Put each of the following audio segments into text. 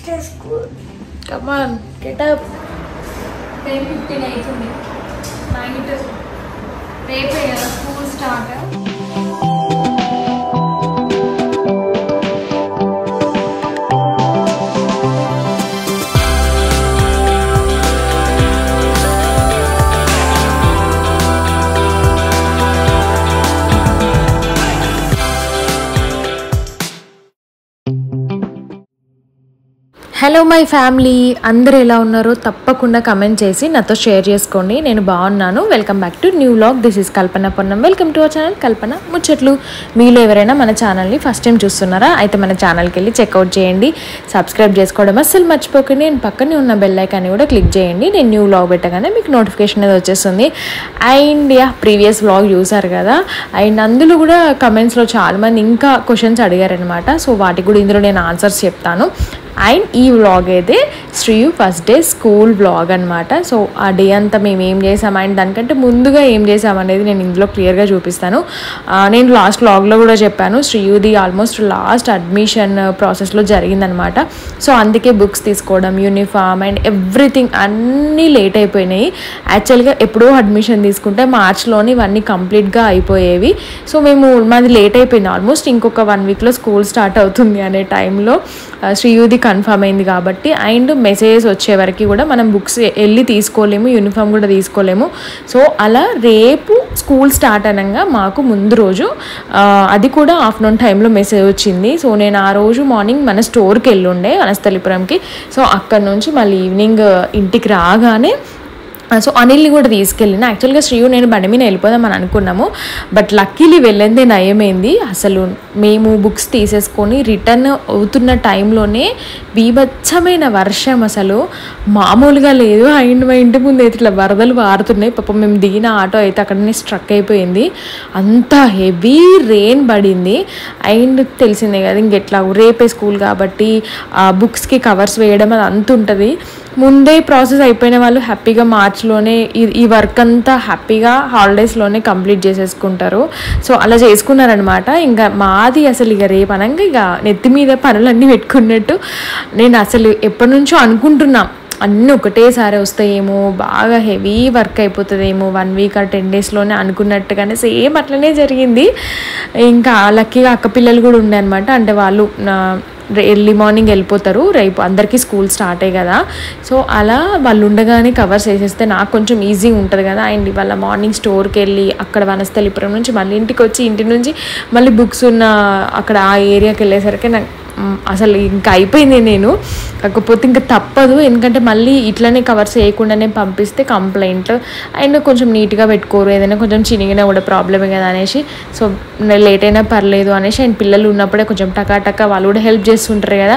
Next day school. Come on, get up. 10:15 అవుతుంది. Night రేపే కదా school start. Hello my family, అందరూ ఎలా ఉన్నారో తప్పకుండా కమెంట్ చేసి నాతో షేర్ చేసుకోండి. నేను బాగున్నాను. Welcome back to new vlog. This is Kalpana Ponnam. Welcome to our channel Kalpana ముచ్చట్లు. మీలో ఎవరైనా మన ఛానల్ని ఫస్ట్ టైం చూస్తున్నారా? అయితే మన ఛానల్కి వెళ్ళి చెక్అవుట్ చేయండి. సబ్స్క్రైబ్ చేసుకోవడం అస్సలు మర్చిపోకండి. నేను పక్కనే ఉన్న బెల్ ఐకాన్ని కూడా క్లిక్ చేయండి. నేను న్యూ వ్లాగ్ పెట్టగానే మీకు నోటిఫికేషన్ అనేది వచ్చేస్తుంది. అండ్ ప్రీవియస్ వ్లాగ్ చూసారు కదా, అండ్ అందులో కూడా కమెంట్స్లో చాలామంది ఇంకా క్వశ్చన్స్ అడిగారనమాట. సో వాటికి కూడా ఇందులో నేను ఆన్సర్స్ చెప్తాను. అండ్ ఈ వ్లాగ్ అయితే శ్రీయు ఫస్ట్ డే స్కూల్ వ్లాగ్ అనమాట. సో ఆ డే అంతా మేము ఏం చేసాం అండ్ దానికంటే ముందుగా ఏం చేసామనేది నేను ఇందులో క్లియర్గా చూపిస్తాను. నేను లాస్ట్ వ్లాగ్లో కూడా చెప్పాను, శ్రీయుది ఆల్మోస్ట్ లాస్ట్ అడ్మిషన్ ప్రాసెస్లో జరిగిందనమాట. సో అందుకే బుక్స్ తీసుకోవడం, యూనిఫామ్ అండ్ ఎవ్రీథింగ్ అన్నీ లేట్ అయిపోయినాయి. యాక్చువల్గా ఎప్పుడో అడ్మిషన్ తీసుకుంటే మార్చ్లోని ఇవన్నీ కంప్లీట్గా అయిపోయేవి. సో మాది లేట్ అయిపోయింది. ఆల్మోస్ట్ ఇంకొక 1 వీక్లో స్కూల్ స్టార్ట్ అవుతుంది అనే టైంలో శ్రీయుది కన్ఫర్మ్ అయింది కాబట్టి, అండ్ మెసేజెస్ వచ్చే వరకు కూడా మనం బుక్స్ వెళ్ళి తీసుకోలేము, యూనిఫామ్ కూడా తీసుకోలేము. సో అలా రేపు స్కూల్ స్టార్ట్ అనగా మాకు ముందు రోజు అది కూడా ఆఫ్టర్నూన్ టైంలో మెసేజ్ వచ్చింది. సో నేను ఆ రోజు మార్నింగ్ మన స్టోర్కి వెళ్ళుండే వనస్థలిపురంకి. సో అక్కడ నుంచి మళ్ళీ ఈవినింగ్ ఇంటికి రాగానే సో అనిల్ని కూడా తీసుకెళ్ళిన. యాక్చువల్గా శ్రీయు నేను బండి మీద వెళ్ళిపోదామని అనుకున్నాము, బట్ లక్కీలీ వెళ్ళిందే నయమైంది. అసలు మేము బుక్స్ తీసేసుకొని రిటర్న్ అవుతున్న టైంలోనే బీభత్సమైన వర్షం, అసలు మామూలుగా లేదు. అండ్ మా ఇంటి ముందు అయితే ఇట్లా వరదలు వారుతున్నాయి. పాపం మేము దిగిన ఆటో అయితే అక్కడనే స్ట్రక్ అయిపోయింది. అంత హెవీ రెయిన్ పడింది. అండ్ తెలిసిందే కదా ఇంకెట్లా రేపే స్కూల్ కాబట్టి బుక్స్కి కవర్స్ వేయడం అది అంత ఉంటుంది. ముందే ప్రాసెస్ అయిపోయిన వాళ్ళు హ్యాపీగా మార్చ్లోనే ఈ వర్క్ అంతా హ్యాపీగా హాలిడేస్లోనే కంప్లీట్ చేసేసుకుంటారు. సో అలా చేసుకున్నారనమాట. ఇంకా మాది అసలు ఇక రేపు అనగా ఇక నెత్తి మీద పనులన్నీ పెట్టుకున్నట్టు నేను అసలు ఎప్పటి నుంచో అనుకుంటున్నా, అన్నీ ఒకటేసారి వస్తాయేమో, బాగా హెవీ వర్క్ అయిపోతుందేమో 1 వీక్ ఆ 10 డేస్లోనే అనుకున్నట్టుగానే సేమ్ అట్లనే జరిగింది. ఇంకా లక్కీగా అక్క పిల్లలు కూడా ఉండే అనమాట. అంటే వాళ్ళు ఎర్లీ మార్నింగ్ వెళ్ళిపోతారు, రేపు అందరికీ స్కూల్ స్టార్ట్ అయ్యి కదా. సో అలా వాళ్ళు ఉండగానే కవర్స్ వేసేస్తే నాకు కొంచెం ఈజీ ఉంటుంది కదా. అండ్ ఇవాళ మార్నింగ్ స్టోర్కి వెళ్ళి అక్కడ వనస్థలిపురం నుంచి మళ్ళీ ఇంటికి వచ్చి ఇంటి నుంచి మళ్ళీ బుక్స్ ఉన్న అక్కడ ఆ ఏరియాకి వెళ్ళేసరికి నాకు అసలు ఇంకా అయిపోయింది. నేను కాకపోతే ఇంకా తప్పదు, ఎందుకంటే మళ్ళీ ఇట్లనే కవర్స్ వేయకుండానే పంపిస్తే కంప్లైంట్ అండ్ కొంచెం నీట్గా పెట్టుకోరు, ఏదైనా కొంచెం చినిగినా కూడా ప్రాబ్లమే కదా అనేసి. సో లేట్ అయినా పర్లేదు అనేసి, అండ్ పిల్లలు ఉన్నప్పుడే కొంచెం టకా వాళ్ళు కూడా హెల్ప్ చేస్తుంటారు కదా.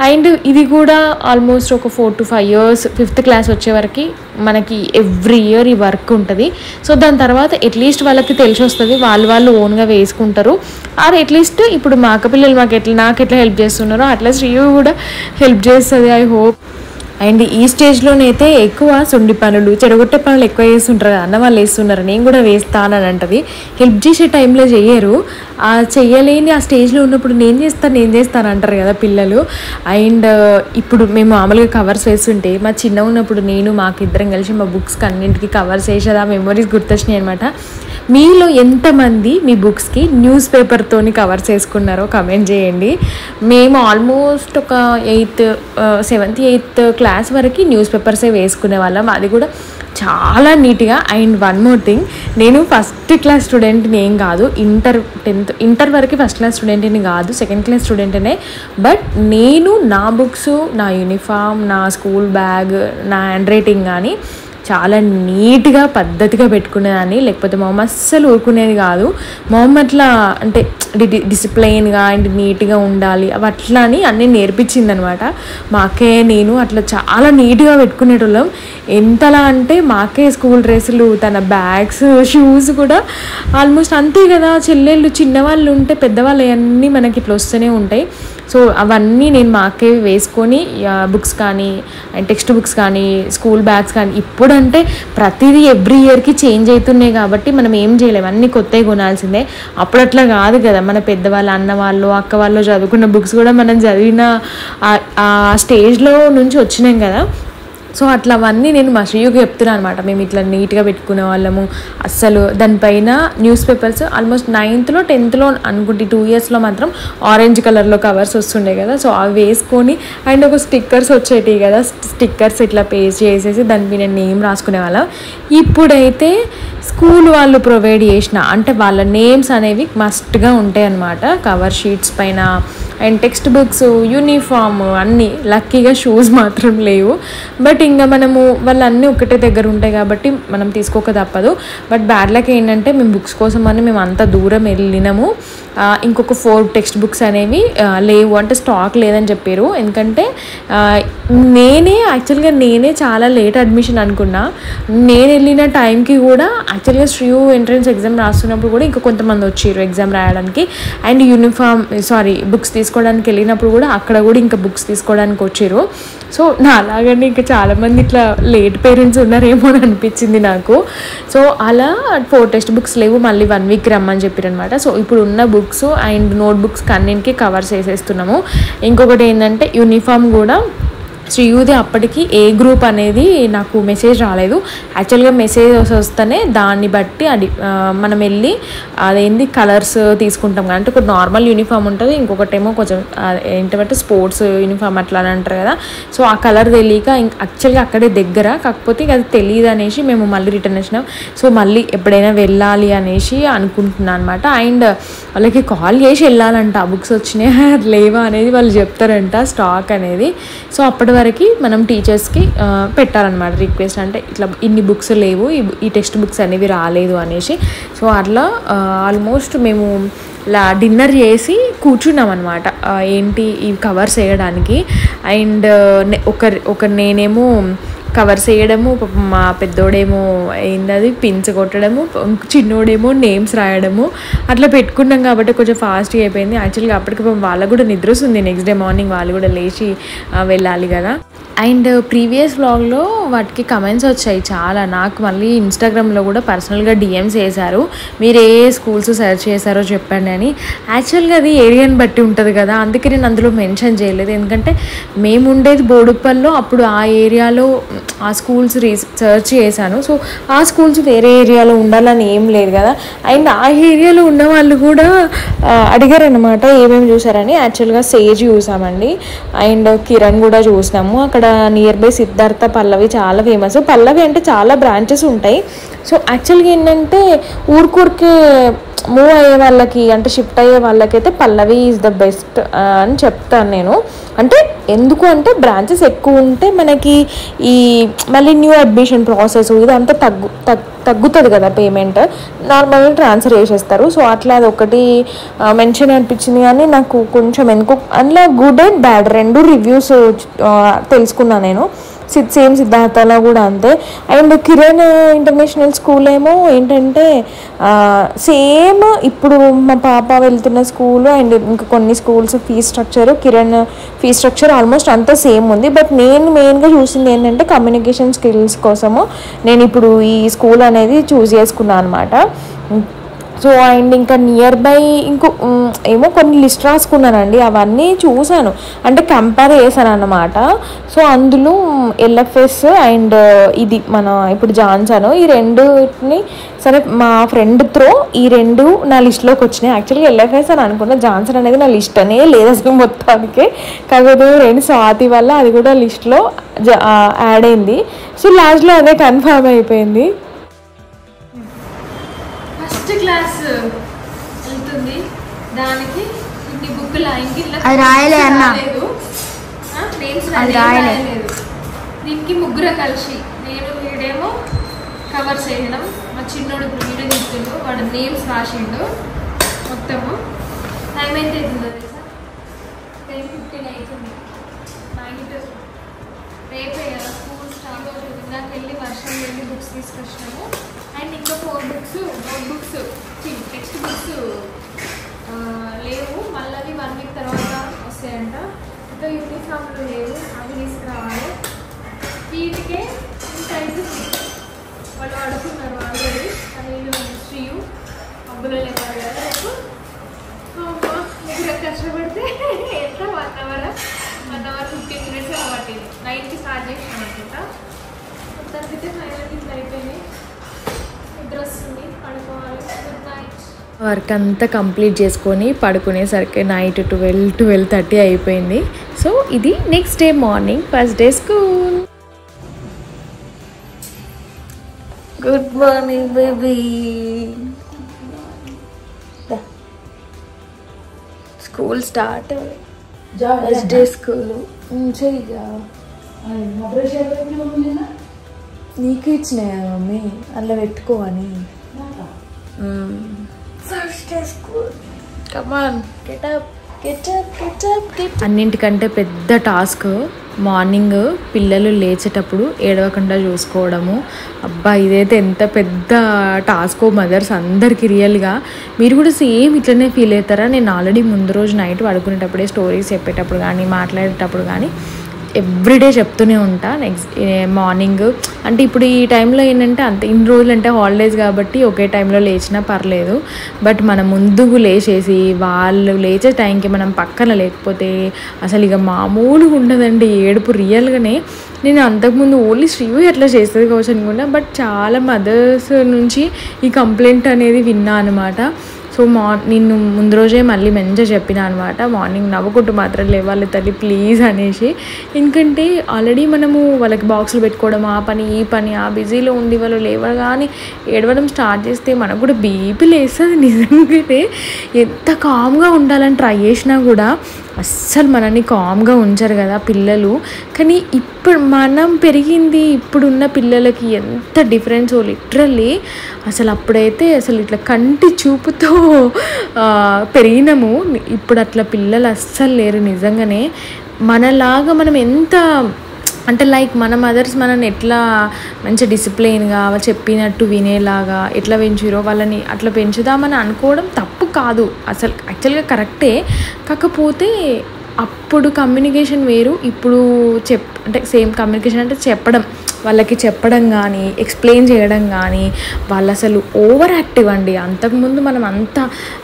అండ్ ఇది కూడా ఆల్మోస్ట్ ఒక 4 to 5 years 5th క్లాస్ వచ్చే వరకు మనకి ఎవ్రీ ఇయర్ ఈ వర్క్ ఉంటుంది. సో దాని తర్వాత అట్లీస్ట్ వాళ్ళకి తెలిసి వస్తుంది, వాళ్ళు ఓన్గా వేసుకుంటారు. ఆర్ అట్లీస్ట్ ఇప్పుడు మా అక్క పిల్లలు నాకు ఎట్లా హెల్ప్ చేస్తున్నారో అట్లా శ్రీయు కూడా హెల్ప్ చేస్తుంది, ఐ హోప్. అండ్ ఈ స్టేజ్లోనైతే ఎక్కువ సొండి పనులు, చెడగొట్టే పనులు ఎక్కువ చేస్తుంటారు కదా, అన్న వాళ్ళు వేస్తున్నారు, నేను కూడా వేస్తానని అంటది. హెల్ప్ చేసే టైంలో చెయ్యరు, ఆ చెయ్యలేని ఆ స్టేజ్లో ఉన్నప్పుడు నేను చేస్తాను అంటారు కదా పిల్లలు. అండ్ ఇప్పుడు మేము మామూలుగా కవర్స్ వేస్తుంటే మా చిన్న ఉన్నప్పుడు నేను మాకిద్దరం కలిసి మా బుక్స్కి అన్నింటికి కవర్స్ వేసేది, ఆ మెమరీస్ గుర్తొచ్చినాయి అనమాట. మీలో ఎంతమంది మీ బుక్స్కి న్యూస్ పేపర్తోని కవర్స్ వేసుకున్నారో కమెంట్ చేయండి. మేము ఆల్మోస్ట్ ఒక 7th 8th క్లాస్ వరకు న్యూస్ పేపర్సే వేసుకునే వాళ్ళం, అది కూడా చాలా నీట్గా. అండ్ వన్ మోర్ థింగ్, నేను ఫస్ట్ క్లాస్ స్టూడెంట్ని ఏం కాదు, ఇంటర్ వరకు ఫస్ట్ క్లాస్ స్టూడెంట్ని కాదు, సెకండ్ క్లాస్ స్టూడెంట్నే. బట్ నేను నా బుక్స్, నా యూనిఫామ్, నా స్కూల్ బ్యాగ్, నా హ్యాండ్ రైటింగ్ కానీ చాలా నీట్గా పద్ధతిగా పెట్టుకునేదాన్ని. లేకపోతే మా అమ్మ అస్సలు ఊరుకునేది కాదు. మా అమ్మ అట్లా అంటే డిసిప్లైన్గా అండ్ నీట్గా ఉండాలి అవి అట్లా అని అన్నీ నేర్పించింది అనమాట. మా అక్కయ్య నేను అట్లా చాలా నీట్గా పెట్టుకునేటోళ్ళం. ఎంతలా అంటే మా అక్కయ్య స్కూల్ డ్రెస్సులు, తన బ్యాగ్స్, షూస్ కూడా ఆల్మోస్ట్ అంతే కదా. చెల్లెళ్ళు చిన్నవాళ్ళు ఉంటే పెద్దవాళ్ళు అన్నీ మనకి ఇట్లా వస్తూనే ఉంటాయి. సో అవన్నీ నేను మా అక్కవి వేసుకొని బుక్స్ కానీ అండ్ టెక్స్ట్ బుక్స్ కానీ స్కూల్ బ్యాగ్స్ కానీ ఇప్పుడంటే ప్రతిదీ ఎవ్రీ ఇయర్కి చేంజ్ అవుతున్నాయి కాబట్టి మనం ఏం చేయలేము, అన్నీ కొత్తవి కొనాల్సిందే. అప్పుడు అట్లా కాదు కదా, మన పెద్దవాళ్ళు అన్న వాళ్ళు అక్క వాళ్ళు చదువుకున్న బుక్స్ కూడా మనం చదివిన ఆ స్టేజ్లో నుంచి వచ్చినాం కదా. సో అట్లా అవన్నీ నేను మా శ్రీయుకి చెప్తున్నాను అనమాట. మేము ఇట్లా నీట్గా పెట్టుకునే వాళ్ళము. అస్సలు దానిపైన news papers almost 9th, 10th అనుకుంటే 2 yearsలో మాత్రం ఆరెంజ్ కలర్లో కవర్స్ వస్తుండే కదా. సో అవి వేసుకొని అండ్ ఒక స్టిక్కర్స్ వచ్చేటివి కదా, స్టిక్కర్స్ ఇట్లా పేస్ట్ చేసేసి దాని మీద నేమ్ రాసుకునే వాళ్ళం. ఇప్పుడైతే స్కూల్ వాళ్ళు ప్రొవైడ్ చేసిన అంటే వాళ్ళ నేమ్స్ అనేవి మస్ట్గా ఉంటాయి అన్నమాట కవర్ షీట్స్ పైన. అండ్ టెక్స్ట్ బుక్స్, యూనిఫామ్ అన్నీ, లక్కీగా షూస్ మాత్రం లేవు. బట్ ఇంకా మనము వాళ్ళన్నీ ఒకటే దగ్గర ఉంటాయి కాబట్టి మనం తీసుకోక తప్పదు. బట్ బ్యాడ్ లక్ ఏంటంటే మేము బుక్స్ కోసం అని మేము అంత దూరం వెళ్ళినాము. ఇంకొక 4 టెక్స్ట్ బుక్స్ అనేవి లేవు, అంటే స్టాక్ లేదని చెప్పారు. ఎందుకంటే నేనే చాలా లేట్ అడ్మిషన్ అనుకున్నా. నేను వెళ్ళిన టైంకి కూడా యాక్చువల్గా శ్రీయు ఎంట్రన్స్ ఎగ్జామ్ రాస్తున్నప్పుడు కూడా ఇంకా కొంతమంది వచ్చారు ఎగ్జామ్ రాయడానికి. అండ్ బుక్స్ తీసుకోవడానికి వెళ్ళినప్పుడు కూడా అక్కడ కూడా ఇంకా బుక్స్ తీసుకోవడానికి వచ్చారు. సో నా అలాగని ఇంకా చాలామంది ఇట్లా లేట్ పేరెంట్స్ ఉన్నారేమో అని అనిపించింది నాకు. సో అలా 4 టెక్స్ట్ బుక్స్ లేవు, మళ్ళీ 1 week రమ్మని చెప్పారు అనమాట. సో ఇప్పుడు ఉన్న బుక్స్ అండ్ నోట్ బుక్స్ అన్నింటికి కవర్స్ వేసేస్తున్నాము. ఇంకొకటి ఏంటంటే యూనిఫామ్ కూడా శ్రీయుది అప్పటికి ఏ గ్రూప్ అనేది నాకు మెసేజ్ రాలేదు. యాక్చువల్గా మెసేజ్ వస్తేనే దాన్ని బట్టి అది మనం వెళ్ళి అదేంటి కలర్స్ తీసుకుంటాం. అంటే ఒక నార్మల్ యూనిఫామ్ ఉంటుంది, ఇంకొకటేమో కొంచెం ఏంటంటే స్పోర్ట్స్ యూనిఫామ్ అట్లా అని అంటారు కదా. సో ఆ కలర్ తెలియక యాక్చువల్గా అక్కడే దగ్గర, కాకపోతే అది తెలియదు అనేసి మేము మళ్ళీ రిటర్న్ వచ్చినాం. సో మళ్ళీ ఎప్పుడైనా వెళ్ళాలి అనేసి అనుకుంటున్నాను అనమాట. అండ్ వాళ్ళకి కాల్ చేసి వెళ్ళాలంట, బుక్స్ వచ్చినాయి లేవా అనేది వాళ్ళు చెప్తారంట స్టాక్ అనేది. సో అప్పటి వరకు మనం టీచర్స్కి పెట్టాలన్నమాట రిక్వెస్ట్, అంటే ఇట్లా ఇన్ని బుక్స్ లేవు, ఈ టెక్స్ట్ బుక్స్ అనేవి రాలేదు అనేసి. సో అట్లా ఆల్మోస్ట్ మేము డిన్నర్ చేసి కూర్చున్నాం అనమాట ఏంటి ఈ కవర్స్ వేయడానికి. అండ్ నేనేమో కవర్స్ వేయడము, మా పెద్దోడేమో ఏంటది పిన్స్ కొట్టడము, చిన్నోడేమో నేమ్స్ రాయడము, అట్లా పెట్టుకున్నాం కాబట్టి కొంచెం ఫాస్ట్గా అయిపోయింది. యాక్చువల్గా అప్పటికి వాళ్ళకు కూడా నిద్ర వస్తుంది, నెక్స్ట్ డే మార్నింగ్ వాళ్ళు కూడా లేచి వెళ్ళాలి కదా. అండ్ ప్రీవియస్ వ్లాగ్లో వాటికి కమెంట్స్ వచ్చాయి చాలా. నాకు మళ్ళీ ఇన్స్టాగ్రామ్లో కూడా పర్సనల్గా డిఎమ్స్ చేశారు, మీరు ఏ స్కూల్స్ సెర్చ్ చేశారో చెప్పండి అని. యాక్చువల్గా అది ఏరియాని బట్టి ఉంటుంది కదా, అందుకే నేను అందులో మెన్షన్ చేయలేదు. ఎందుకంటే మేము ఉండేది బోడుప్పల్లో, అప్పుడు ఆ ఏరియాలో ఆ స్కూల్స్ సెర్చ్ చేశాను. సో ఆ స్కూల్స్ వేరే ఏరియాలో ఉండాలని ఏం లేదు కదా. అండ్ ఆ ఏరియాలో ఉన్న వాళ్ళు కూడా అడిగారు అనమాట ఏమేమి చూసారని. యాక్చువల్గా సేజ్ చూసామండి, అండ్ కిరణ్ కూడా చూసినాము. అక్కడ నియర్ బై సిద్ధార్థ, పల్లవి చాలా ఫేమస్. పల్లవి అంటే చాలా బ్రాంచెస్ ఉంటాయి. సో యాక్చువల్గా ఏంటంటే ఊరికే మూవ్ అయ్యే వాళ్ళకి, అంటే షిఫ్ట్ అయ్యే వాళ్ళకైతే పల్లవి ఈజ్ ద బెస్ట్ అని చెప్తాను నేను. అంటే ఎందుకు అంటే బ్రాంచెస్ ఎక్కువ ఉంటే మనకి ఈ మళ్ళీ న్యూ అడ్మిషన్ ప్రాసెస్ ఇదంతా తగ్గుతుంది కదా, పేమెంట్ నార్మల్గా ట్రాన్స్ఫర్ చేసేస్తారు. సో అట్లా అది ఒకటి మెన్షన్ అనిపించింది. కానీ నాకు కొంచెం ఎందుకు అందులో గుడ్ అండ్ బ్యాడ్ 2 రివ్యూస్ తెలుసుకున్నాను నేను. సేమ్ సిద్ధార్థలో కూడా అంతే. అండ్ కిరణ్ ఇంటర్నేషనల్ స్కూల్ ఏమో ఏంటంటే సేమ్ ఇప్పుడు మా పాప వెళ్తున్న స్కూల్ అండ్ ఇంకా కొన్ని schools Kiran fees structure almost అంతా సేమ్ ఉంది. బట్ నేను మెయిన్గా చూసింది ఏంటంటే కమ్యూనికేషన్ స్కిల్స్ కోసము నేను ఇప్పుడు ఈ స్కూల్ అనేది చూస్ చేసుకున్నాను అనమాట. సో అండ్ ఇంకా నియర్ బై ఏమో కొన్ని లిస్ట్ రాసుకున్నానండి, అవన్నీ చూశాను, అంటే కంపేర్ చేశాను అన్నమాట. సో అందులో ఎల్ఎఫ్ఎస్ అండ్ ఇది మన ఇప్పుడు జాన్సన్, ఈ రెండుని సరే మా ఫ్రెండ్ త్రో ఈ 2 నా లిస్ట్లోకి వచ్చినాయి. యాక్చువల్గా ఎల్ఎఫ్ఎస్ అని అనుకున్నా, జాన్సన్ అనేది నా లిస్ట్ అనే లేదు అసలు మొత్తానికి. కాకపోతే 2 స్వాతి వల్ల అది కూడా లిస్ట్లో యాడ్ అయింది. సో లాస్ట్లో అదే కన్ఫర్మ్ అయిపోయింది. ఫస్ట్ క్లాస్ వెళ్తుంది, దానికి ఇన్ని బుక్కులు రాయలేదు, దీనికి 3 కలిసి నేను వీడేమో కవర్స్ వేయడం, మా చిన్నోడు వీడియో తీస్తుండు, వాడు నేమ్స్ రాసిండు. మొత్తము టైం ఎంత అవుతుందో తెలుసా, 10:15 అవుతుంది. నైట్ రేపే కదా స్కూల్ స్టార్ట్ అవుతుంది. ఇందాక వెళ్ళి వర్షం వెళ్ళి బుక్స్ తీసుకొచ్చినాము. అండ్ ఇంకా 4 books note books text books లేవు, మళ్ళీ 1 week తర్వాత వస్తాయంట. ఇంకా యూనిఫామ్లు లేవు, అవి తీసుకురావాలి. వీటికే ఇంత వాళ్ళు అడుగుతున్నారు ఆల్రెడీ. అని శ్రీయు అబ్బులో లేవాలి కదా రేపు. ముగ్గురు కష్టపడితే ఎంత 1 అవర్ 15 minutes పట్టింది. 9కి స్టార్ట్ చేసినాం అనుకుంటా. మొత్తానికి ఫైనల్ ఇట్లా అయిపోయింది. నిద్ర వస్తుంది, పడుకోవాలి. Good night. వర్క్ అంతా కంప్లీట్ చేసుకొని పడుకునేసరికి నైట్ 12-12:30 అయిపోయింది. సో ఇది next day morning, first day school. Good morning baby. School start, first day school. నీకు ఇచ్చినాయా మమ్మీ అలా పెట్టుకోవని? First day school. Come on, get up. అన్నింటికంటే పెద్ద టాస్క్ మార్నింగ్ పిల్లలు లేచేటప్పుడు ఏడవకుండా చూసుకోవడము. అబ్బా ఇదైతే ఎంత పెద్ద టాస్కో మదర్స్ అందరికీ. రియల్గా మీరు కూడా సేమ్ ఇట్లనే ఫీల్ అవుతారా? నేను ఆల్రెడీ ముందు రోజు నైట్ పడుకునేటప్పుడే స్టోరీస్ చెప్పేటప్పుడు కానీ మాట్లాడేటప్పుడు కానీ ఎవ్రీడే చెప్తూనే ఉంటా. నెక్స్ట్ మార్నింగ్ అంటే ఇప్పుడు ఈ టైంలో ఏంటంటే అంత ఇన్ని రోజులు అంటే హాలిడేస్ కాబట్టి ఒకే టైంలో లేచినా పర్లేదు. బట్ మనం ముందుకు లేచేసి వాళ్ళు లేచే టైంకి మనం పక్కన లేకపోతే అసలు ఇక మామూలుగా ఉండదండి ఏడుపు. రియల్గానే నేను అంతకుముందు ఓన్లీ శ్రీవు ఎట్లా చేస్తుంది కావచ్చు అనుకున్నా. బట్ చాలా మదర్స్ నుంచి ఈ కంప్లైంట్ అనేది విన్నా అనమాట. సో నిన్ను ముందు రోజే మళ్ళీ మంచిగా చెప్పిన అనమాట, మార్నింగ్ నవ్వుకుంటూ మాత్రం లేవాలి తల్లి ప్లీజ్ అనేసి. ఎందుకంటే ఆల్రెడీ మనము వాళ్ళకి బాక్సులు పెట్టుకోవడం, ఆ పని ఈ పని, ఆ బిజీలో ఉండి వాళ్ళు లేవగానే ఏడవడం స్టార్ట్ చేస్తే మనకు కూడా బీపీ లేస్తుంది. నిజంగానే ఎంత కామ్గా ఉండాలని ట్రై చేసినా కూడా అస్సలు మనల్ని కామ్గా ఉంచరు కదా పిల్లలు. కానీ ఇప్పుడు మనం పెరిగింది ఇప్పుడున్న పిల్లలకి ఎంత డిఫరెన్స్ లిటరల్లీ. అసలు అప్పుడైతే అసలు ఇట్లా కంటి చూపుతో పెరిగినాము. ఇప్పుడు అట్లా పిల్లలు అస్సలు లేరు నిజంగానే. మనలాగా మనం ఎంత అంటే లైక్ మన మదర్స్ మనల్ని ఎట్లా మంచి డిసిప్లైన్గా చెప్పినట్టు వినేలాగా ఎట్లా పెంచారో వాళ్ళని అట్లా పెంచుదామని అనుకోవడం తప్పు కాదు, అసలు యాక్చువల్గా కరెక్టే. కాకపోతే అప్పుడు కమ్యూనికేషన్ వేరు, ఇప్పుడు అంటే సేమ్ కమ్యూనికేషన్ అంటే వాళ్ళకి చెప్పడం కానీ ఎక్స్ప్లెయిన్ చేయడం కానీ వాళ్ళు అసలు ఓవర్ యాక్టివ్ అండి. అంతకుముందు మనం అంత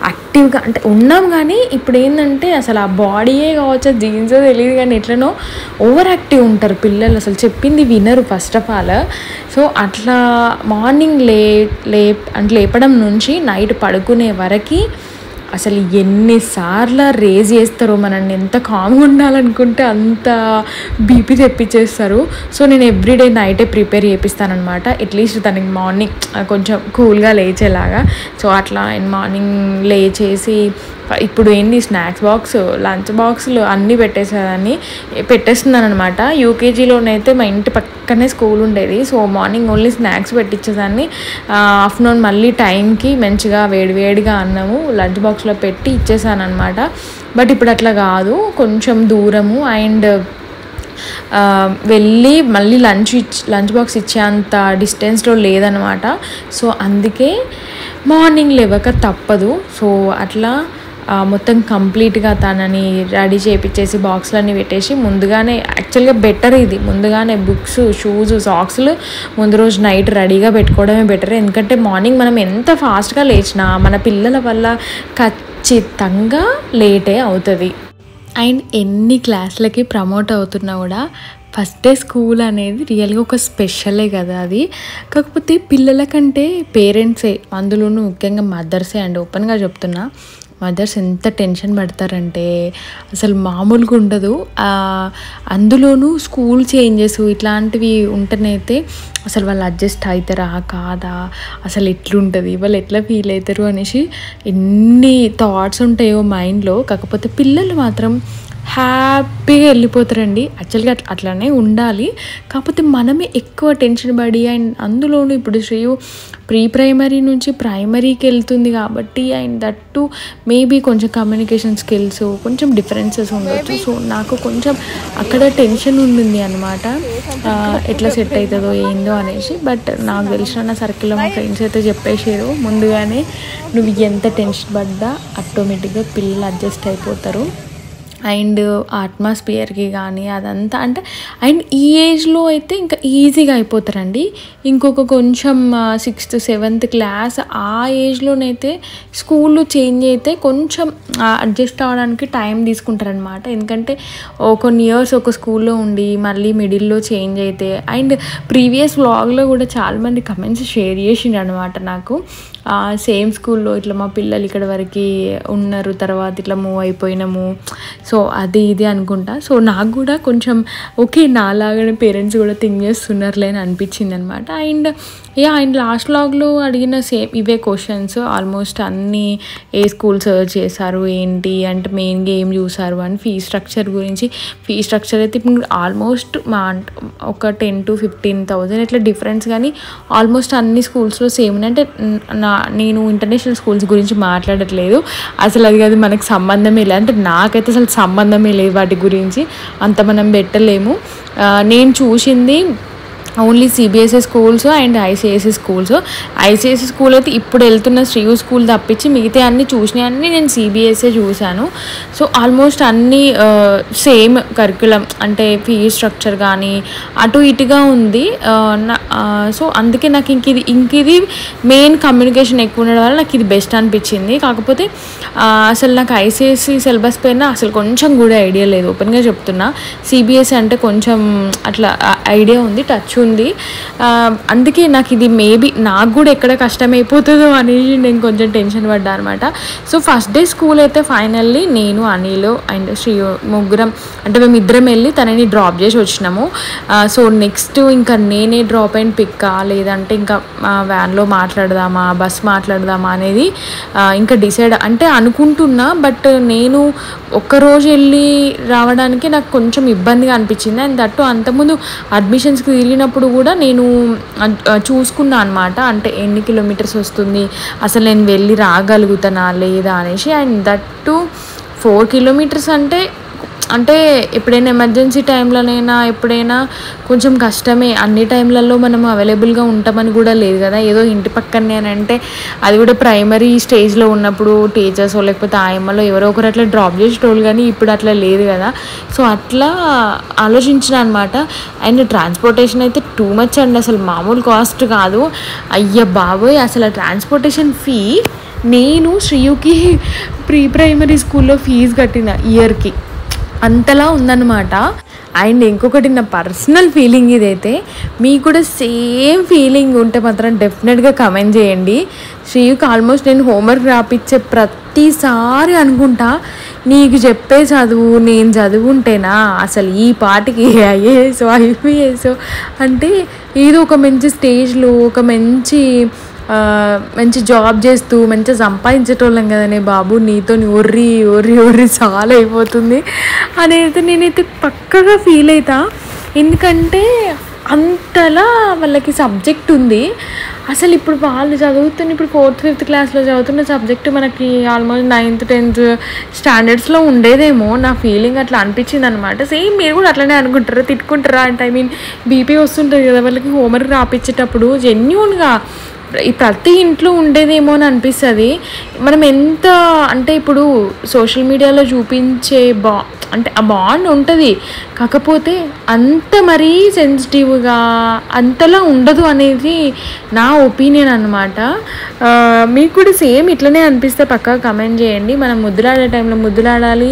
యాక్టివ్గా అంటే ఉన్నాం, కానీ ఇప్పుడు ఏంటంటే అసలు ఆ బాడీయే కావచ్చు జీన్సో తెలియదు కానీ ఎట్లనో ఓవర్ యాక్టివ్ ఉంటారు పిల్లలు, అసలు చెప్పింది వినరు ఫస్ట్ ఆఫ్ ఆల్. సో అట్లా మార్నింగ్ లేపడం నుంచి నైట్ పడుకునే వరకు అసలు ఎన్నిసార్లు రేజ్ చేస్తారో మనల్ని. ఎంత కామ్గా ఉండాలనుకుంటే అంత బీపీ తెప్పించేస్తారు. సో నేను ఎవ్రీడే నైటే ప్రిపేర్ చేపిస్తానమాట, అట్లీస్ట్ తనకి మార్నింగ్ కొంచెం కూల్గా లేచేలాగా. సో అట్లా మార్నింగ్ లేచేసి ఇప్పుడు ఏంటి స్నాక్స్ బాక్స్, లంచ్ బాక్సులు అన్నీ పెట్టేస్తున్నాను అనమాట. యూకేజీలోనైతే మా ఇంటి పక్కనే స్కూల్ ఉండేది. సో మార్నింగ్ ఓన్లీ స్నాక్స్ పెట్టించేదాన్ని, ఆఫ్టర్నూన్ మళ్ళీ టైంకి మంచిగా వేడివేడిగా అన్నము లంచ్ బాక్స్లో పెట్టి ఇచ్చేసాను అనమాట. బట్ ఇప్పుడు అట్లా కాదు, కొంచెం దూరము అండ్ వెళ్ళి మళ్ళీ లంచ్ బాక్స్ ఇచ్చేంత డిస్టెన్స్లో లేదనమాట. సో అందుకే మార్నింగ్ లేవక తప్పదు. సో అట్లా మొత్తం కంప్లీట్గా తనని రెడీ చేయించేసి బాక్స్లన్నీ పెట్టేసి ముందుగానే, యాక్చువల్గా బెటర్ ఇది, ముందుగానే బుక్స్, షూస్, సాక్స్లు ముందు రోజు నైట్ రెడీగా పెట్టుకోవడమే బెటర్. ఎందుకంటే మార్నింగ్ మనం ఎంత ఫాస్ట్గా లేచినా మన పిల్లల వల్ల ఖచ్చితంగా లేటే అవుతుంది. అండ్ ఎన్ని క్లాసులకి ప్రమోట్ అవుతున్నా కూడా ఫస్ట్ డే స్కూల్ అనేది రియల్గా ఒక స్పెషలే కదా అది. కాకపోతే పిల్లల కంటే పేరెంట్సే, అందులోనూ ముఖ్యంగా మదర్సే అండి, ఓపెన్గా చెప్తున్నా. మదర్స్ ఎంత టెన్షన్ పడతారంటే అసలు మామూలుగా ఉండదు. అందులోనూ స్కూల్ చేంజెస్ ఇట్లాంటివి ఉంటేనైతే అసలు వాళ్ళు అడ్జస్ట్ అవుతారా కాదా, అసలు ఎట్లుంటుంది, వాళ్ళు ఎట్లా ఫీల్ అవుతారు అనేసి ఎన్ని థాట్స్ ఉంటాయో మైండ్లో. కాకపోతే పిల్లలు మాత్రం హ్యాపీగా వెళ్ళిపోతారండి. యాక్చువల్గా అట్లానే ఉండాలి. కాకపోతే మనమే ఎక్కువ టెన్షన్ పడి, అండ్ అందులోనూ ఇప్పుడు శ్రేయు ప్రైమరీ నుంచి ప్రైమరీకి వెళ్తుంది కాబట్టి, అండ్ దట్టు మేబీ కొంచెం కమ్యూనికేషన్ స్కిల్స్ కొంచెం డిఫరెన్సెస్ ఉండొచ్చు. సో నాకు కొంచెం అక్కడ టెన్షన్ ఉండింది అనమాట, ఎట్లా సెట్ అవుతుందో ఏందో అనేసి. బట్ నాకు తెలిసిన నా సర్కిల్లో మా ఫ్రెండ్స్ అయితే చెప్పేసారు ముందుగానే, నువ్వు ఎంత టెన్షన్ పడ్డా ఆటోమేటిక్గా పిల్లలు అడ్జస్ట్ అయిపోతారు. అండ్ అట్మాస్ఫియర్కి కానీ అదంతా అంటే అండ్ ఈ ఏజ్లో అయితే ఇంకా ఈజీగా అయిపోతారండి. ఇంకొక కొంచెం 6th 7th క్లాస్ ఆ ఏజ్లోనైతే స్కూల్ చేంజ్ అయితే కొంచెం అడ్జస్ట్ అవ్వడానికి టైం తీసుకుంటారనమాట. ఎందుకంటే కొన్ని ఇయర్స్ ఒక స్కూల్లో ఉండి మళ్ళీ మిడిల్లో చేంజ్ అయితే. అండ్ ప్రీవియస్ వ్లాగ్లో కూడా చాలామంది కమెంట్స్ షేర్ చేసిండ్రు అనమాట నాకు, సేమ్ స్కూల్లో ఇట్లా మా పిల్లలు ఇక్కడ వరకు ఉన్నారు, తర్వాత ఇట్లా మూవ్ అయిపోయినాము, సో అది ఇది అనుకుంటా. సో నాకు కూడా కొంచెం ఓకే నాలాగానే పేరెంట్స్ కూడా థింక్ చేస్తున్నారులే అని అనిపించింది అనమాట. అండ్ లాస్ట్ వ్లాగ్లో అడిగిన సేమ్ ఇవే క్వశ్చన్స్ ఆల్మోస్ట్ అన్నీ, ఏ స్కూల్ సర్చ్ చేశారు ఏంటి అంటే మెయిన్గా ఏం చూసారు అని, ఫీ స్ట్రక్చర్ గురించి. ఫీ స్ట్రక్చర్ అయితే ఇప్పుడు ఆల్మోస్ట్ ఒక 10,000 to 15,000 ఇట్లా డిఫరెన్స్, కానీ ఆల్మోస్ట్ అన్ని స్కూల్స్లో సేమ్. అంటే నేను ఇంటర్నేషనల్ స్కూల్స్ గురించి మాట్లాడట్లేదు, అసలు అది మనకు సంబంధమే లేదు. అంటే నాకైతే అసలు సంబంధమే లేదు వాటి గురించి, అంత మనం పెట్టలేము. నేను చూసింది only CBSE schools and ICICI schools. ICICI school అయితే ఇప్పుడు వెళ్తున్న శ్రీయు స్కూల్ తప్పించి మిగతా అన్నీ చూసినాయి అన్నీ నేను సిబిఎస్ఈ చూశాను. సో ఆల్మోస్ట్ అన్నీ సేమ్ కరిక్యులం, అంటే ఫీ స్ట్రక్చర్ కానీ అటు ఇటుగా ఉంది. సో అందుకే నాకు ఇంకిది మెయిన్ కమ్యూనికేషన్ ఎక్కువ ఉండడం వల్ల నాకు ఇది బెస్ట్ అనిపించింది. కాకపోతే అసలు నాకు ఐసిఐసి సిలబస్ పైన అసలు కొంచెం కూడా ఐడియా లేదు, ఓపెన్గా చెప్తున్నా. సిబిఎస్ఈ అంటే కొంచెం అట్లా ఐడియా ఉంది, టచ్ ఉంది. అందుకే నాకు ఇది మేబీ నాకు కూడా ఎక్కడ కష్టమైపోతుందో అనేసి నేను కొంచెం టెన్షన్ పడ్డా అనమాట. సో ఫస్ట్ డే స్కూల్ అయితే ఫైనల్లీ నేను, అనిల్ అండ్ శ్రీ ముగ్గురం, అంటే మేము ఇద్దరం వెళ్ళి తనని డ్రాప్ చేసి వచ్చినాము. సో నెక్స్ట్ ఇంకా నేనే డ్రాప్ అండ్ పిక్కా లేదంటే ఇంకా వ్యాన్లో మాట్లాడదామా బస్ మాట్లాడదామా అనేది ఇంకా డిసైడ్ అంటే అనుకుంటున్నా. బట్ నేను ఒక్కరోజు వెళ్ళి రావడానికి నాకు కొంచెం ఇబ్బందిగా అనిపించింది. అండ్ దట్టు అంతకుముందు అడ్మిషన్స్కి తిరిగినప్పుడు కూడా నేను చూసుకున్నా అనమాట, అంటే ఎన్ని కిలోమీటర్స్ వస్తుంది, అసలు నేను వెళ్ళి రాగలుగుతానా లేదా అనేసి. అండ్ దట్టు 4 kilometers అంటే ఎప్పుడైనా ఎమర్జెన్సీ టైంలోనైనా ఎప్పుడైనా కొంచెం కష్టమే. అన్ని టైంలలో మనం అవైలబుల్గా ఉంటామని కూడా లేదు కదా, ఏదో ఇంటి పక్కనే అని అంటే అది కూడా ప్రైమరీ స్టేజ్లో ఉన్నప్పుడు టీచర్స్ లేకపోతే ఆయమ్మలో ఎవరో ఒకరు అట్లా డ్రాప్ చేసేటోళ్ళు, కానీ ఇప్పుడు అట్లా లేదు కదా. సో అట్లా ఆలోచించిన అనమాట. అండ్ ట్రాన్స్పోర్టేషన్ అయితే టూ మచ్ అండి, అసలు మామూలు కాస్ట్ కాదు. అయ్య బాబోయ్, అసలు ట్రాన్స్పోర్టేషన్ ఫీ నేను శ్రీయుకి ప్రైమరీ స్కూల్లో ఫీజు కట్టిన ఇయర్కి అంతలా ఉందన్నమాట. అండ్ ఇంకొకటి నా పర్సనల్ ఫీలింగ్ ఇదైతే, మీకు కూడా సేమ్ ఫీలింగ్ ఉంటే మాత్రం డెఫినెట్గా కమెంట్ చేయండి. శ్రీయుకి ఆల్మోస్ట్ నేను హోంవర్క్ రాపిచ్చే ప్రతిసారి అనుకుంటా, నీకు చెప్పే చదువు నేను చదువుంటేనా అసలు ఈ పాటికి ఐఏఎస్ ఐపీఎస్ అంటే ఏదో ఒక మంచి స్టేజ్లో ఒక మంచి జాబ్ చేస్తూ మంచిగా సంపాదించేటోళ్ళం కదనే బాబు, నీతో ఒర్రి ఒర్రి ఒర్రి చాలా అయిపోతుంది అనేది నేనైతే పక్కగా ఫీల్ అవుతా. ఎందుకంటే అంతలా వాళ్ళకి సబ్జెక్ట్ ఉంది. అసలు ఇప్పుడు వాళ్ళు చదువుతున్న ఇప్పుడు 4th 5th క్లాస్లో చదువుతున్న సబ్జెక్టు మనకి ఆల్మోస్ట్ 9th 10th స్టాండర్డ్స్లో ఉండేదేమో, నా ఫీలింగ్ అట్లా అనిపించింది అనమాట. సేమ్ మీరు కూడా అట్లనే అనుకుంటారా, తిట్టుకుంటారా అంటే, బీపీ వస్తుంటుంది కదా వాళ్ళకి హోంవర్క్ రాపించేటప్పుడు. జెన్యూన్గా ప్రతి ఇంట్లో ఉండేదేమో అని అనిపిస్తుంది. మనం ఎంత అంటే ఇప్పుడు సోషల్ మీడియాలో చూపించే అంటే ఆ బాండ్ ఉంటుంది, కాకపోతే అంత మరీ సెన్సిటివ్గా అంతలా ఉండదు అనేది నా ఒపీనియన్ అనమాట. మీకు కూడా సేమ్ ఇట్లనే అనిపిస్తే పక్కా కమెంట్ చేయండి. మనం ముద్దులాడే టైంలో ముద్దులాడాలి,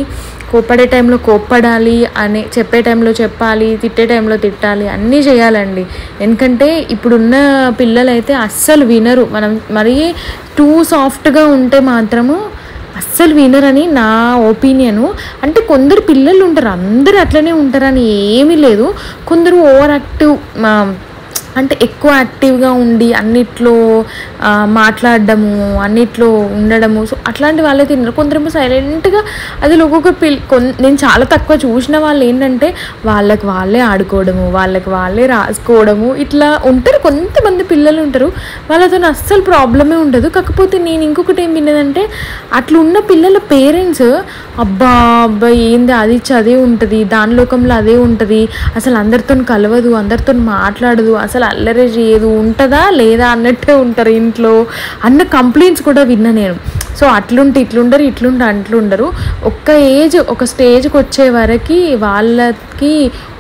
కోప్పడే టైంలో కోప్పడాలి, అని చెప్పే టైంలో చెప్పాలి, తిట్టే టైంలో తిట్టాలి, అన్నీ చేయాలండి. ఎందుకంటే ఇప్పుడున్న పిల్లలైతే అస్సలు వినరు. మనం మరీ టూ సాఫ్ట్గా ఉంటే మాత్రము అస్సలు వినరని నా ఒపీనియను. అంటే కొందరు పిల్లలు ఉంటారు, అందరూ అట్లనే ఉంటారని ఏమీ లేదు. కొందరు ఓవర్ యాక్టివ్, అంటే ఎక్కువ యాక్టివ్గా ఉండి అన్నిట్లో మాట్లాడడము, అన్నిట్లో ఉండడము, సో అట్లాంటి వాళ్ళే తిన్నారు. కొందరేమో సైలెంట్గా అది ఒక్కొక్క నేను చాలా తక్కువ చూసిన వాళ్ళు ఏంటంటే వాళ్ళకి వాళ్ళే ఆడుకోవడము, వాళ్ళకి వాళ్ళే రాసుకోవడము, ఇట్లా ఉంటారు. కొంతమంది పిల్లలు ఉంటారు, వాళ్ళతో అస్సలు ప్రాబ్లమే ఉండదు. కాకపోతే నేను ఇంకొకటి ఏం విన్నదంటే, అట్లా ఉన్న పిల్లల పేరెంట్స్ అబ్బా ఏంది అది అదే ఉంటుంది, దాని లోకంలో అదే ఉంటుంది, అసలు అందరితో కలవదు, అందరితో మాట్లాడదు, అసలు అల్లరి చేయదు, ఉంటుందా లేదా అన్నట్టే ఉంటారు ఇంట్లో అన్న కంప్లైంట్స్ కూడా విన్నా నేను. సో అట్లుంటే ఇట్లుండరు, ఇట్లుంటే అట్లుండరు. ఒక స్టేజ్కి వచ్చే వరకు వాళ్ళకి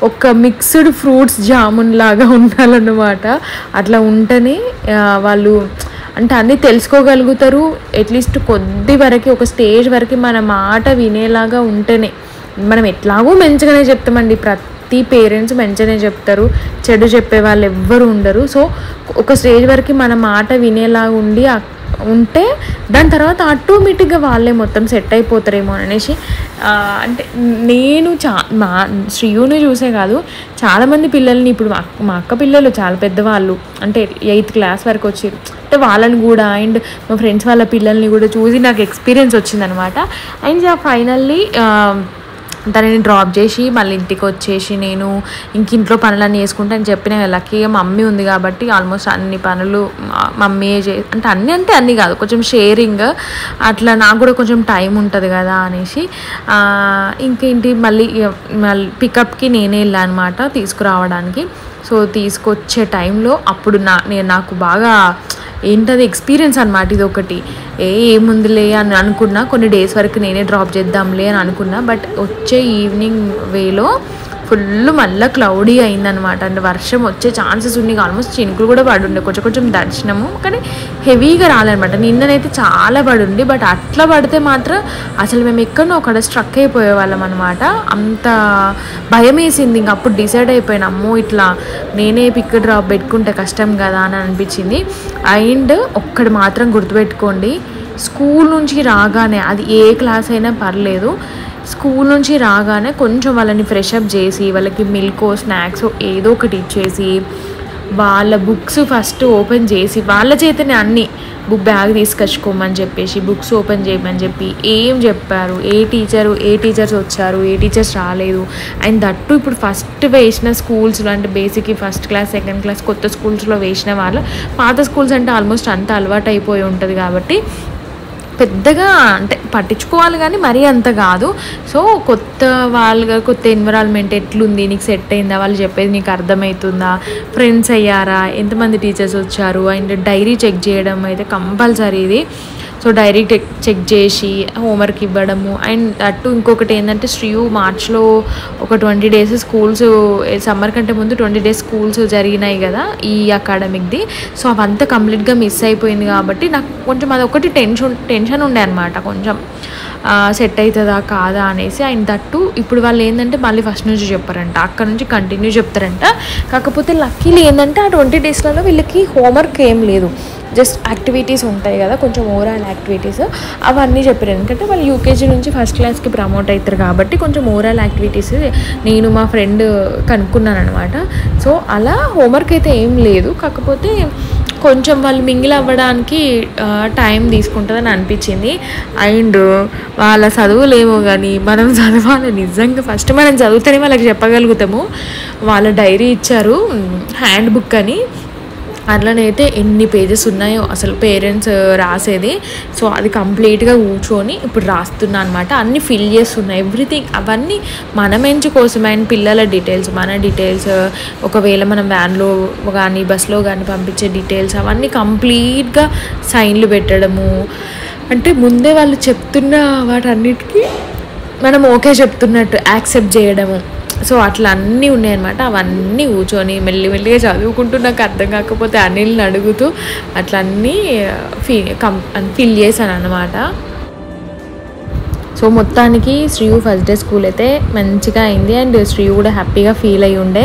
ఒక మిక్స్డ్ ఫ్రూట్స్ జామున్ లాగా ఉండాలన్నమాట. అట్లా ఉంటేనే వాళ్ళు అంటే అన్నీ తెలుసుకోగలుగుతారు. అట్లీస్ట్ కొద్ది వరకు ఒక స్టేజ్ వరకు మన మాట వినేలాగా ఉంటేనే. మనం ఎట్లాగో మంచిగానే చెప్తామండి, ప్రతి పేరెంట్స్ మంచిగానే చెప్తారు, చెడు చెప్పే వాళ్ళు ఎవ్వరు ఉండరు. సో ఒక స్టేజ్ వరకు మన మాట వినేలా ఉంటే దాని తర్వాత ఆటోమేటిక్గా వాళ్ళే మొత్తం సెట్ అయిపోతారేమో అనేసి. అంటే నేను మా శ్రీయుని చూసే కాదు, చాలామంది పిల్లల్ని ఇప్పుడు మా అక్క పిల్లలు చాలా పెద్దవాళ్ళు, అంటే 8th క్లాస్ వరకు వచ్చి, అంటే వాళ్ళని కూడా అండ్ మా ఫ్రెండ్స్ వాళ్ళ పిల్లల్ని కూడా చూసి నాకు ఎక్స్పీరియన్స్ వచ్చిందనమాట. అండ్ ఫైనల్లీ తనని డ్రాప్ చేసి మళ్ళీ ఇంటికి వచ్చేసి నేను ఇంట్లో పనులన్నీ చేసుకుంటా అని చెప్పిన. లక్కీగా మమ్మీ ఉంది కాబట్టి ఆల్మోస్ట్ అన్ని పనులు మమ్మీ అంటే అన్నీ కాదు, కొంచెం షేరింగ్ అట్లా నాకు కూడా కొంచెం టైం ఉంటుంది కదా అనేసి ఇంకేంటి మళ్ళీ పికప్కి నేనే వెళ్ళాను అనమాట తీసుకురావడానికి. సో తీసుకొచ్చే టైంలో అప్పుడు నాకు బాగా ఏంటది ఎక్స్పీరియన్స్ అనమాట. ఇది ఒకటి ఏముందిలే అని అనుకున్నా, కొన్ని డేస్ వరకు నేనే డ్రాప్ చేద్దాంలే అని అనుకున్నా. బట్ వచ్చే ఈవినింగ్ వేలో ఫుల్ మళ్ళీ క్లౌడీ అయిందనమాట. అంటే వర్షం వచ్చే ఛాన్సెస్ ఉన్నాయి, ఆల్మోస్ట్ చినుకులు కూడా పడుండే, కొంచెం దర్శనము, కానీ హెవీగా రాలేనమాట. నిన్ననైతే చాలా పడుండి, బట్ అట్లా పడితే మాత్రం అసలు మేము ఎక్కడో అక్కడ స్ట్రక్ అయిపోయే వాళ్ళం అనమాట. అంత భయం వేసింది. ఇంక అప్పుడు డిసైడ్ అయిపోయాను, అమ్మో ఇట్లా నేనే పిక్ డ్రాప్ పెట్టుకుంటే కష్టం కదా అని అనిపించింది. అండ్ ఒక్కటి మాత్రం గుర్తుపెట్టుకోండి, స్కూల్ నుంచి రాగానే అది ఏ క్లాస్ అయినా పర్లేదు, స్కూల్ నుంచి రాగానే కొంచెం వాళ్ళని ఫ్రెషప్ చేసి వాళ్ళకి మిల్కో స్నాక్స్ ఏదో ఒకటి ఇచ్చేసి వాళ్ళ బుక్స్ ఫస్ట్ ఓపెన్ చేసి వాళ్ళ చేతనే అన్నీ బ్యాగ్ తీసుకొచ్చుకోమని చెప్పేసి బుక్స్ ఓపెన్ చేయమని చెప్పి ఏం చెప్పారు, ఏ టీచర్స్ వచ్చారు, ఏ టీచర్స్ రాలేదు. అండ్ దట్టు ఇప్పుడు ఫస్ట్ వేసిన స్కూల్స్లో అంటే బేసిక్గా ఫస్ట్ క్లాస్ సెకండ్ క్లాస్ కొత్త స్కూల్స్లో వేసిన వాళ్ళు, పాత స్కూల్స్ అంటే ఆల్మోస్ట్ అంతా అలవాటు అయిపోయి ఉంటుంది కాబట్టి పెద్దగా అంటే పట్టించుకోవాలి కానీ మరీ అంత కాదు. సో కొత్త ఎన్విరాన్మెంట్ ఎట్లుంది, నీకు సెట్ అయిందా, వాళ్ళు చెప్పేది నీకు అర్థమవుతుందా, ఫ్రెండ్స్ అయ్యారా, ఎంతమంది టీచర్స్ వచ్చారు. అండ్ డైరీ చెక్ చేయడం అయితే కంపల్సరీ ఇది. సో డైరీ చెక్ చేసి హోంవర్క్ ఇవ్వడము. అండ్ అటు ఇంకొకటి ఏంటంటే శ్రీయు మార్చ్లో ఒక 20 days స్కూల్స్, సమ్మర్ కంటే ముందు 20 days స్కూల్స్ జరిగినాయి కదా ఈ అకాడమిక్ది. సో అవంతా కంప్లీట్గా మిస్ అయిపోయింది కాబట్టి నాకు కొంచెం అదొకటి టెన్షన్ ఉండే అనమాట, కొంచెం సెట్ అవుతుందా కాదా అనేసి. అండ్ దట్టు ఇప్పుడు వాళ్ళు ఏంటంటే మళ్ళీ ఫస్ట్ నుంచి చెప్పారంట, అక్కడ నుంచి కంటిన్యూ చెప్తారంట. కాకపోతే లక్కీలు ఏంటంటే ఆ 20 daysలలో వీళ్ళకి హోంవర్క్ ఏం లేదు, జస్ట్ యాక్టివిటీస్ ఉంటాయి కదా, కొంచెం ఓవరాల్ యాక్టివిటీస్ అవన్నీ చెప్పారు. ఎందుకంటే వాళ్ళు యూకేజీ నుంచి ఫస్ట్ క్లాస్కి ప్రమోట్ అవుతారు కాబట్టి కొంచెం ఓవరాల్ యాక్టివిటీస్ నేను మా ఫ్రెండ్ కనుక్కున్నాను అనమాట. సో అలా హోంవర్క్ అయితే ఏం లేదు, కాకపోతే కొంచెం వాళ్ళు మింగిల్ అవ్వడానికి టైం తీసుకుంటుందని అనిపించింది. అండ్ వాళ్ళ చదువులేమో కానీ మనం చదవాలి నిజంగా, ఫస్ట్ మనం చదివితేనే వాళ్ళకి చెప్పగలుగుతాము. వాళ్ళ డైరీ ఇచ్చారు, హ్యాండ్ బుక్ అని, అట్లనైతే ఎన్ని పేజెస్ ఉన్నాయో అసలు పేరెంట్స్ రాసేది. సో అది కంప్లీట్గా కూర్చొని ఇప్పుడు రాస్తున్నా అనమాట, అన్నీ ఫిల్ చేస్తున్నాయి ఎవ్రీథింగ్. అవన్నీ మన మంచి కోసం, అండ్ పిల్లల డీటెయిల్స్, మన డీటెయిల్స్, ఒకవేళ మనం వ్యాన్లో కానీ బస్లో కానీ పంపించే డీటెయిల్స్ అవన్నీ కంప్లీట్గా సైన్లు పెట్టడము. అంటే ముందే వాళ్ళు చెప్తున్న వాటన్నిటికీ మనం ఓకే చెప్తున్నట్టు యాక్సెప్ట్ చేయడము. సో అట్లా అన్నీ ఉన్నాయన్నమాట. అవన్నీ కూర్చొని మెల్లిమెల్లిగా చదువుకుంటూ నాకు అర్థం కాకపోతే అనిల్ని అడుగుతూ అట్లా అన్నీ ఫిల్ చేశాను అన్నమాట. సో మొత్తానికి శ్రీయు ఫస్ట్ డే స్కూల్ అయితే మంచిగా అయింది. అండ్ శ్రీయు కూడా హ్యాపీగా ఫీల్ అయ్యి ఉండే.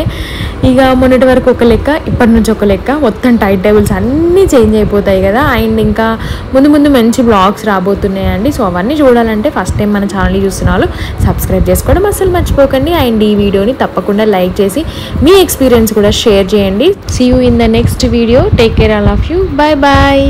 ఇక మొన్నటి వరకు ఒక లెక్క, ఇప్పటి నుంచి ఒక లెక్క, మొత్తం టైం టేబుల్స్ అన్నీ చేంజ్ అయిపోతాయి కదా. అండ్ ఇంకా ముందు మంచి బ్లాగ్స్ రాబోతున్నాయండి. సో అవన్నీ చూడాలంటే ఫస్ట్ టైం మన ఛానల్ని చూస్తున్న వాళ్ళు సబ్స్క్రైబ్ చేసుకోవడం అసలు మర్చిపోకండి. అండ్ ఈ వీడియోని తప్పకుండా లైక్ చేసి మీ ఎక్స్పీరియన్స్ కూడా షేర్ చేయండి. See you in the next video. Take care, all of you. Bye bye.